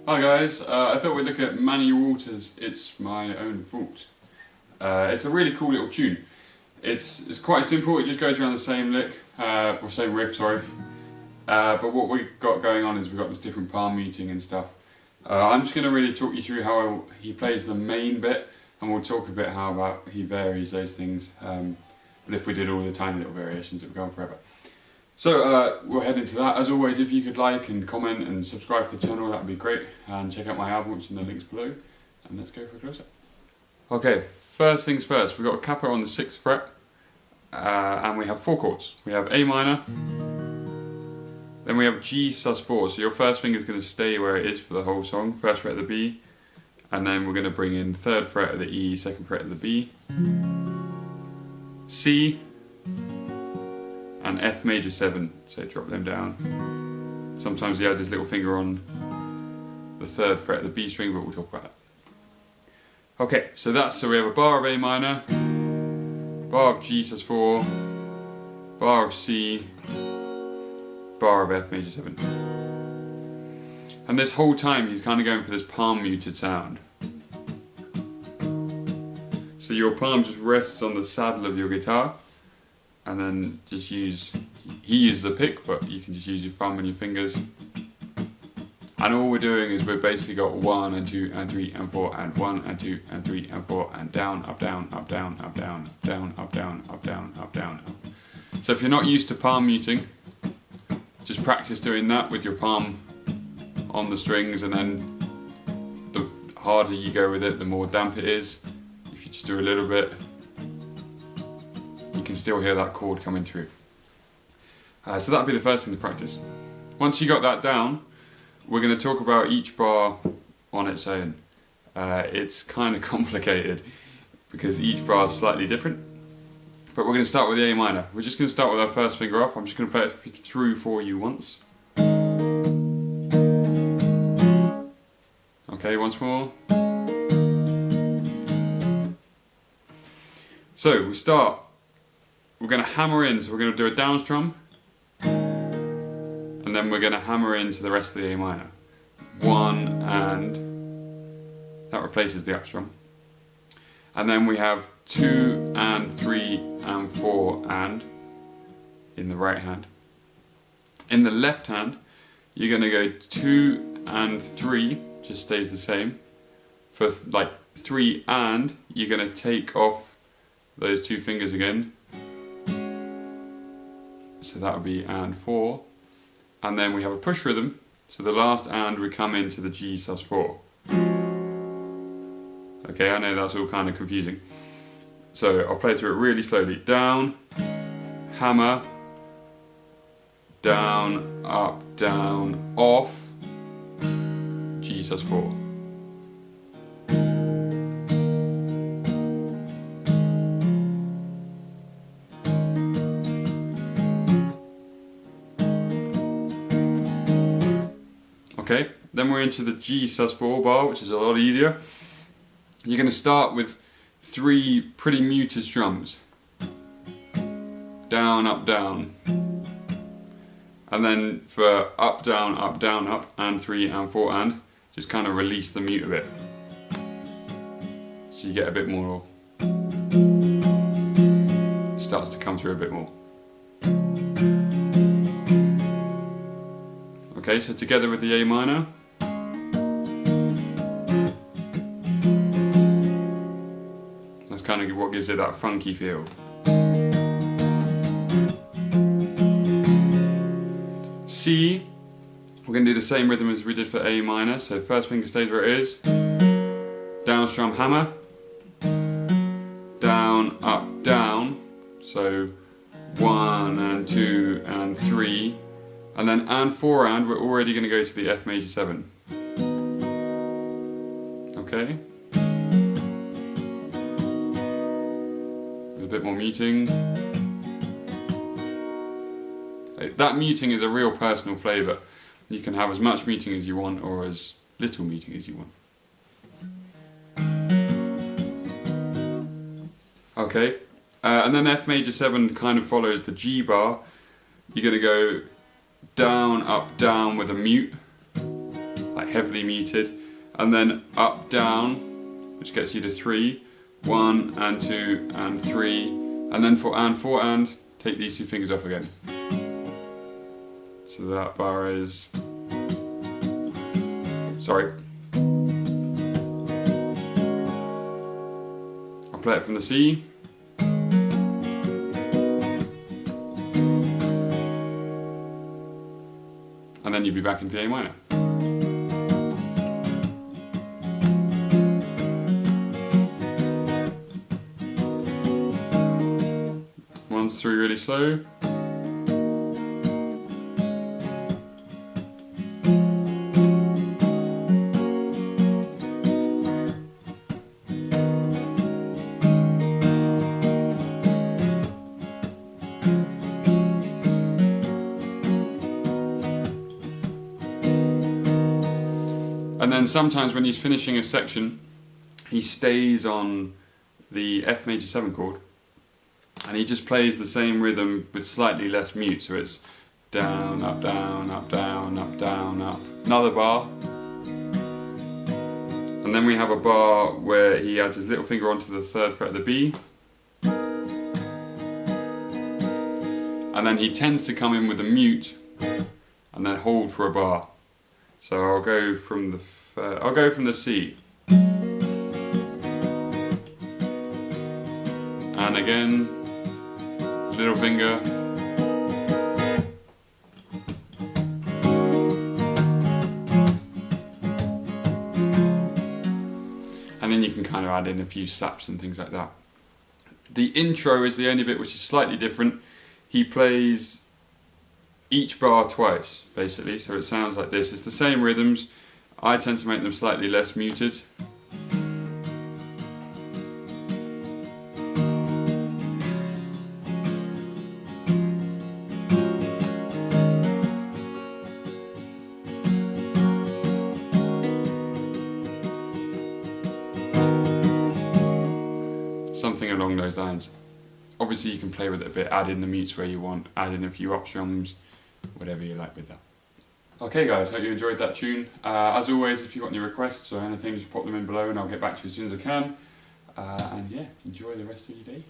Hi guys, I thought we'd look at Manny Walters' It's My Own Fault. It's a really cool little tune. It's quite simple, it just goes around the same lick, or same riff, sorry. But what we've got going on is we've got this different palm muting and stuff. I'm just going to really talk you through how he plays the main bit, and we'll talk a bit how about he varies those things. But if we did all the tiny little variations, it would go on forever. So we'll head into that. As always, if you could like and comment and subscribe to the channel, that would be great. And check out my album, which is in the links below. And let's go for a close-up. Okay, first things first. We've got a capo on the 6th fret, and we have 4 chords. We have A minor, then we have G sus4. So your first finger is going to stay where it is for the whole song. 1st fret of the B, and then we're going to bring in 3rd fret of the E, 2nd fret of the B, C, and F major 7, so drop them down. Sometimes he has his little finger on the 3rd fret of the B string, but we'll talk about that. Okay, so we have a bar of A minor, bar of G sus4, bar of C, bar of F major 7. And this whole time he's kind of going for this palm muted sound. So your palm just rests on the saddle of your guitar, and then just he uses the pick, but you can just use your thumb and your fingers. And all we're doing is we've basically got 1 and 2 and 3 and 4 and 1 and 2 and 3 and 4 and down, up, down, up, down, up, down, down, up, down, up, down, up, down, up. So if you're not used to palm muting, just practice doing that with your palm on the strings, and then the harder you go with it, the more damp it is. If you just do a little bit, you can still hear that chord coming through. So that'll be the first thing to practice. Once you got that down, we're going to talk about each bar on its own. It's kind of complicated because each bar is slightly different. But we're going to start with the A minor. We're just going to start with our first finger off. I'm just going to play it through for you once. Okay, once more. So we start. We're going to hammer in, so we're going to do a down strum, and then we're going to hammer into the rest of the A minor. 1 and that replaces the up strum. And then we have 2 and 3 and 4 and in the right hand. In the left hand, you're going to go 2 and 3, just stays the same. For like 3 and, you're going to take off those 2 fingers again. So that would be and 4. And then we have a push rhythm, so the last and we come into the G sus4. Okay, I know that's all kind of confusing. So I'll play through it really slowly. Down, hammer, down, up, down, off, G sus4. Okay, then we're into the G sus4 bar, which is a lot easier. You're going to start with 3 pretty muted strums. Down, up, down. And then for up, down, up, down, up, and 3 and 4 and, just kind of release the mute a bit. So you get a bit more, it starts to come through a bit more. Okay, so together with the A minor. That's kind of what gives it that funky feel. C, we're going to do the same rhythm as we did for A minor, so first finger stays where it is. Down strum hammer. Down, up, down. So 1 and 2 and 3. And then and 4 and, we're already going to go to the F major 7. Okay? A bit more muting. That muting is a real personal flavour. You can have as much muting as you want, or as little muting as you want. Okay? And then F major 7 kind of follows the G bar. You're going to go down, up, down with a mute, like heavily muted, and then up down, which gets you to 3, 1 and 2 and 3, and then for and take these 2 fingers off again. So that bar is, sorry, I'll play it from the C. And then you'd be back into the A minor. One's through really slow. And then sometimes when he's finishing a section, he stays on the F major 7 chord, and he just plays the same rhythm with slightly less mute, so it's down, up, down, up, down, up, down, up. Another bar. And then we have a bar where he adds his little finger onto the 3rd fret of the B. And then he tends to come in with a mute and then hold for a bar. So I'll go from the C. And again, little finger. And then you can kind of add in a few slaps and things like that. The intro is the only bit which is slightly different. He plays each bar twice, basically, so it sounds like this. It's the same rhythms. I tend to make them slightly less muted. Something along those lines. Obviously you can play with it a bit, add in the mutes where you want, add in a few up strums, whatever you like with that. Okay guys, hope you enjoyed that tune. As always, if you've got any requests or anything, just pop them in below and I'll get back to you as soon as I can. And yeah, enjoy the rest of your day.